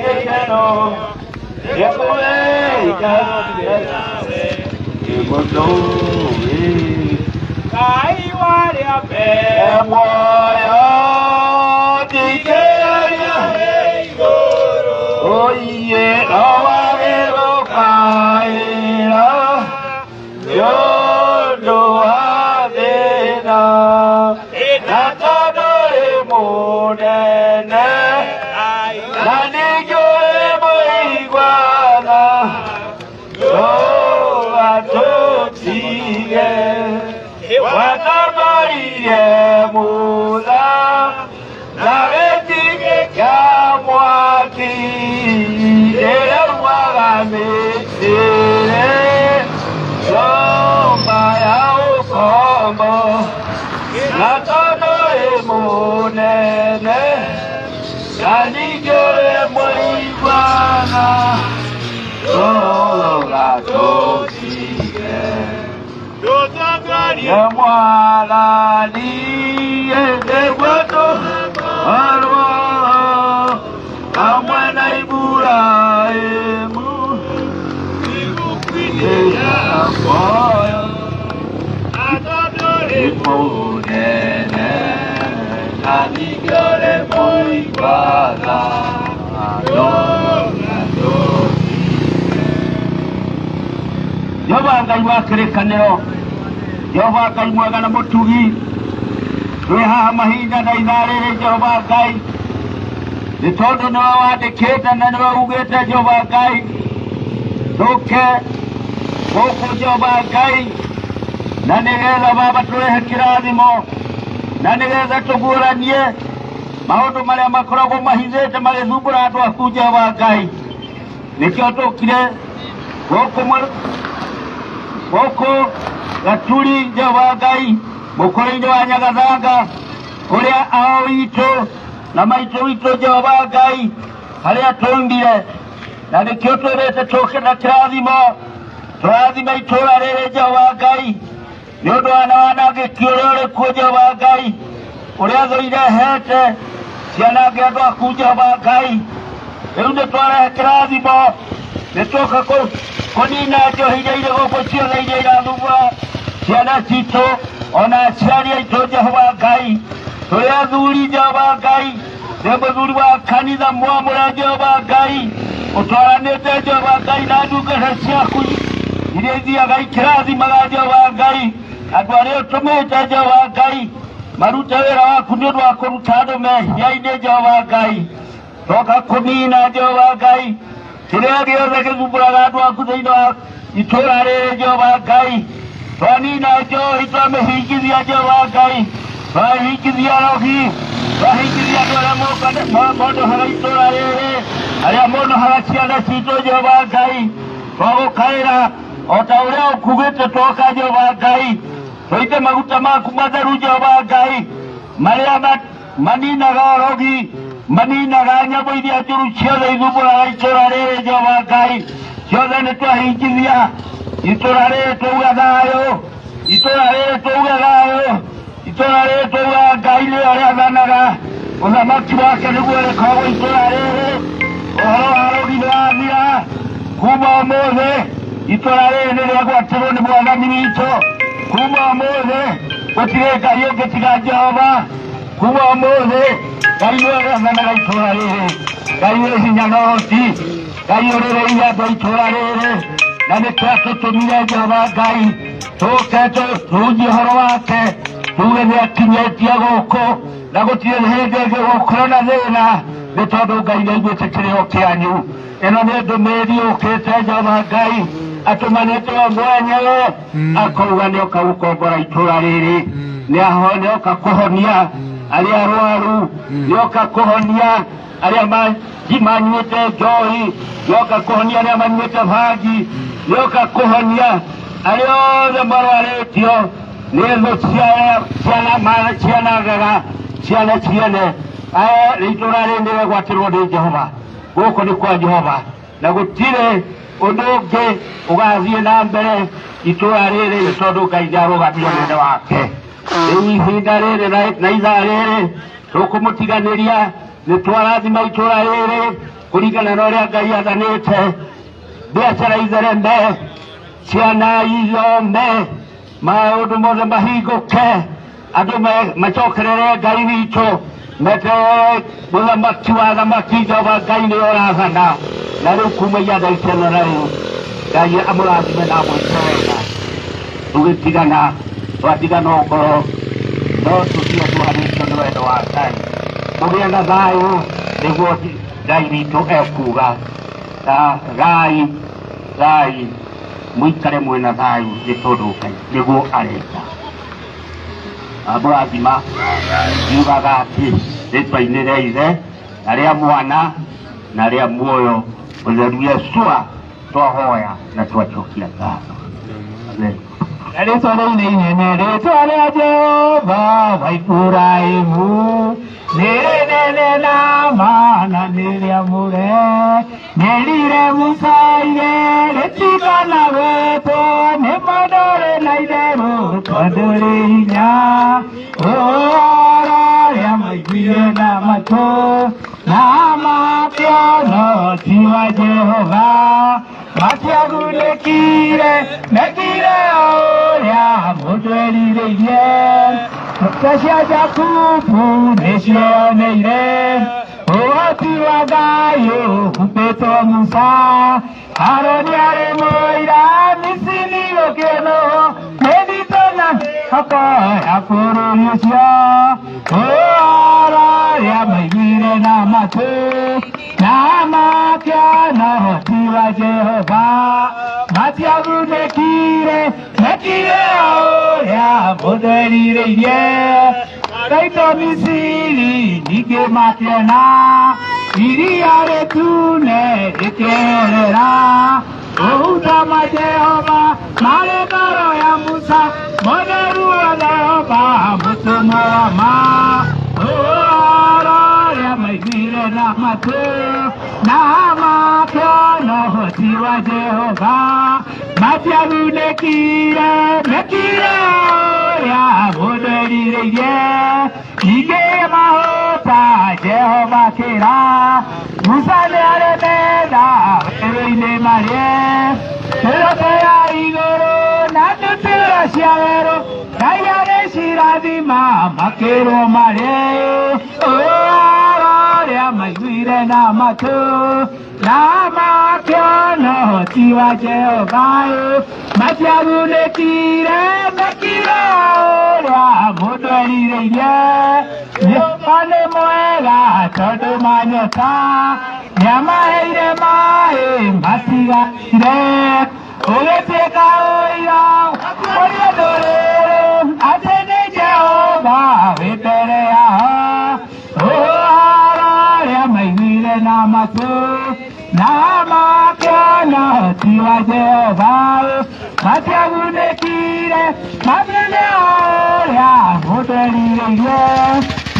Speaker 1: gĩkeno nĩkũmenya ndĩ nawe wĩ mũndũrĩrĩ Ngai warĩa mbere muoyo ndingĩaria igũrũ ũiye no wagĩrũkaĩra nĩũndũ wa thĩna na tondũ rĩ mũnene na ningĩ ũrĩ mũigwana ndũgatũtige watambarire mutha na gĩtingĩ kĩa mwaki rĩrĩa mwagamĩtire nyũmba ya ũkombo na tondũ rĩ mũnene na ningĩ ũrĩ mũigwana ndũgatũtige ndũtangarie
Speaker 3: Mwalani Edewato Arwa Amwana Ibrahim Ibukwiteya Boyo Adodore Monene Anigore Moibala Yoba ngai wakerekanero Yoba ngai mwega na mutugi twi haha mahinda na itharĩrĩ Jehova Ngai nĩ tondũ nĩwe wandĩkĩte na nĩwe ugĩte Jehova Ngai tũke gũkũ Jehova Ngai na nĩgetha Baba tũrehe kĩrathimo na nĩgetha tũguũranie maũndũ marĩa makoragwo mahithĩte magĩthumbũra andũ aku Jehova Ngai nĩkĩo tũkire gũkũ Gaturi Jehova Ngai mũkũrũ-inĩ wa Nyagathanga kũrĩa ao witũ na maitũ witũ Jehova Ngai harĩa tũmbire na nĩkĩo twĩrĩte tũke na kĩrathimo tũrathime itũũra rĩrĩ Jehova Ngai nĩ ũndũ wa wanangĩki ũrĩa ũrĩ kuo Jehova Ngai ũrĩa thũ irehete cianange andũ aku Jehova Ngai rĩu nĩ twarehe kĩrathimo nĩ tũka kũnina njohi iria irĩ gũkũ ciothe iria irathumbũra ciana citũ ona aciari aitũ Jehova Ngai tũrĩ athuri Jehova Ngai nĩ mũthuri wa kanitha mwamũre Jehova Ngai ũtwaranĩte Jehova Ngai na ndungata ciaku iria ithiaga ikĩrathimaga Jehova Ngai andũ arĩa ũtũmĩte Jehova Ngai marute wĩra waku nĩ ũndũ wa kũruta andũ mehia-inĩ Jehova Ngai toka kũnina Jehova Ngai kĩrĩa gĩothe gĩthumbũraga andũ aku thĩinĩ wa itũũra rĩrĩ Jehova Ngai twanina njohi twamĩhingithia Jehova Ngai twahingithia rogi twahingithia andũ arĩa mondohaga itũũra rĩrĩ arĩa mondohaga ciana citũ Jehova Ngai twagũkaĩra o ta ũrĩa ũkugĩte twoka Jehova Ngai tũite maguta maku matheru Jehova Ngai marĩa maninaga rogi maninaga nyamũ iria njũru ciothe ithumbũraga itũũra rĩrĩ Jehova Ngai ciothe nĩ twahingithia itũũra rĩrĩ twauga thayũ itũũra rĩrĩ twauga thayũ itũũra rĩrĩ twauga Ngai nĩwe ũrĩathanaga ũthamaki wake nĩguo ũrĩkoragwo itũũra rĩrĩ ũhoro wa rogi nĩwathira kuma ũmũthĩ itũũra rĩrĩ nĩ rĩagwatĩrwo nĩ mwathani witũ kuma ũmũthĩ gũtirĩ Ngai ũngĩ tiga Jehova kuma ũmũthĩ Ngai nĩwe ũrĩathanaga itũũra rĩrĩ Ngai wĩ hinya na ũhoti Ngai ũrĩrĩire andũ a itũũra rĩrĩ na nĩkĩo atũtũmire Jehova Ngai tũke tũhunjie ũhoro wake tuge nĩakinyĩtie gũkũ na gũtirĩ hĩndĩ ĩngĩ gũkorwo na thĩna nĩ tondũ Ngai nĩaiguĩte kĩrĩro kĩanyu ĩno nĩ ndũmĩrĩri yũkĩte Jehova Ngai atũmanĩte we mwenyewe akauga nĩoka gũkombora itũũra rĩrĩ nĩoka kũhonia arĩa arwaru nĩoka kũhonia arĩa manyuĩte njohi nĩoka kũhonia arĩa manyuĩte bangi nĩoka kũhonia arĩa othe marwarĩtio nĩ thũ cianangaga ciana ciene itũũra rĩrĩ nĩrĩagwatĩrwo nĩ Jehova gũkũ nĩ kwa Jehova na gũtirĩ ũndũ ũngĩ ũgathiĩ na mbere itũũra rĩrĩ nĩ tondũ Ngai nĩarũgamia mwena wake rĩu ihinda rĩrĩ na ithaa rĩrĩ tũkũmũtiganĩria nĩ twarathima itũũra rĩrĩ kũringana na ũrĩa Ngai athanĩte biacara ithereme ciana ithome maũndũ mothe mahingũke andũ macokerere Ngai witũ meterere mũthamaki wa thamaki Jehova Ngai nĩwe ũrathana na rĩu kuma ihinda iteno na rĩu Ngai amũrathime na amwĩke wega tũgĩtigana twatigana ngoro no tũtio tũhanĩtio nĩ wendo wa Ngai tũgĩe na thayũ nĩguo Ngai witũ ekuga thai mũikare mwĩna thayũ nĩ tondũ Ngai nĩguo arenda amũrathima yugaga atĩ rĩtwa-inĩ rĩa Ithe na rĩa Mwana na rĩa muoyo mũtheru Yeshua twahoya na twacokia ngatho amen rĩtwa rĩu inene rĩtwa rĩa Jehova wa Iburahĩmu nĩ rĩnene na maana nĩ rĩamũre nĩrire Musa ire rĩtigana gwĩtwo nĩ mandore na
Speaker 1: idero kodolinya ora ya maigire na mato na mapiono tiwa Jehova matiagune kire nekire oria mutwerire ye Kasya Jakubu nesioneire tiwa gayo kupeto Musa Aroni are moira misini lokeno meditona hapa aporo yusya ora ya maigire na mato na makya na tiwa Jehova matiagune kire nekire oria modelire ye Kaito misiri nike makena iriare tune ekerera Utama Jehova marekaro ya Musa moderu ya Jehova mutumama ora ya maigire na matu na makano tiwa Jehova matiagune kire mekire ya moderire ye ige mahota Jehova kira Musa ne aremeda eroine marie erote ya igoro natutira shiavero kayare shiradima makero marie ora ya maigire na matu na makano tiwa Jehova matiagune kire mekire ora modorire ye pane moega todo manyota nyama ire mae masiga ire ogeteka oya oya dorero atene Jehova vetere ya ora ya maigire na maso na makana tiwa Jehova matiagune kire mabele oya modorire ye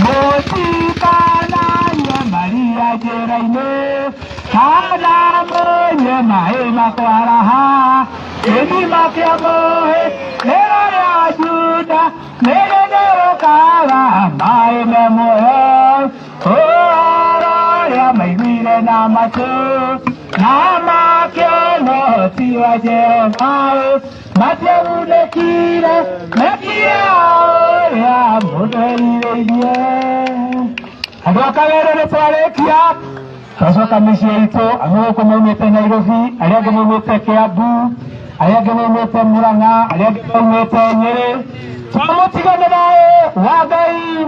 Speaker 1: Motikana nye Maria jeraine Kana monye mahema kwaraha Eni makia mohe Nera ya juda Nere nero kala Maheme mohe Ora ya maigire na mato Na makia no tiwa Jehova Matia ule kire Mekia oria modelire ye Adwa kawere retwarekia Kasoka mishie ito Ameweko mwemete Nairobi Aliage mwemete Kiambu Aliage mwemete Murang'a Aliage mwemete Nyeri Twamutigane nae Wagai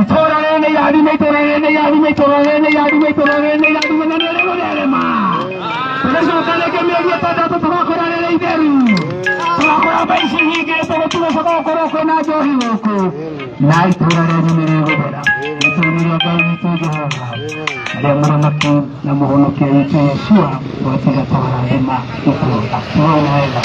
Speaker 1: Itora rene yarime Itora rene yarime Itora rene yarime Itora rene yarime Nere munerema Tunesoka leke miegi Tadatu tumakora rene ideru Tumakora baisi hige Tene tunesoka okoroko na johi woko Na itora rene miregobera Itora miregai Ito Jehova Alia muramaki na muhonokia Ito Yeshua Watiga tawara hema Ito Tuwa unaela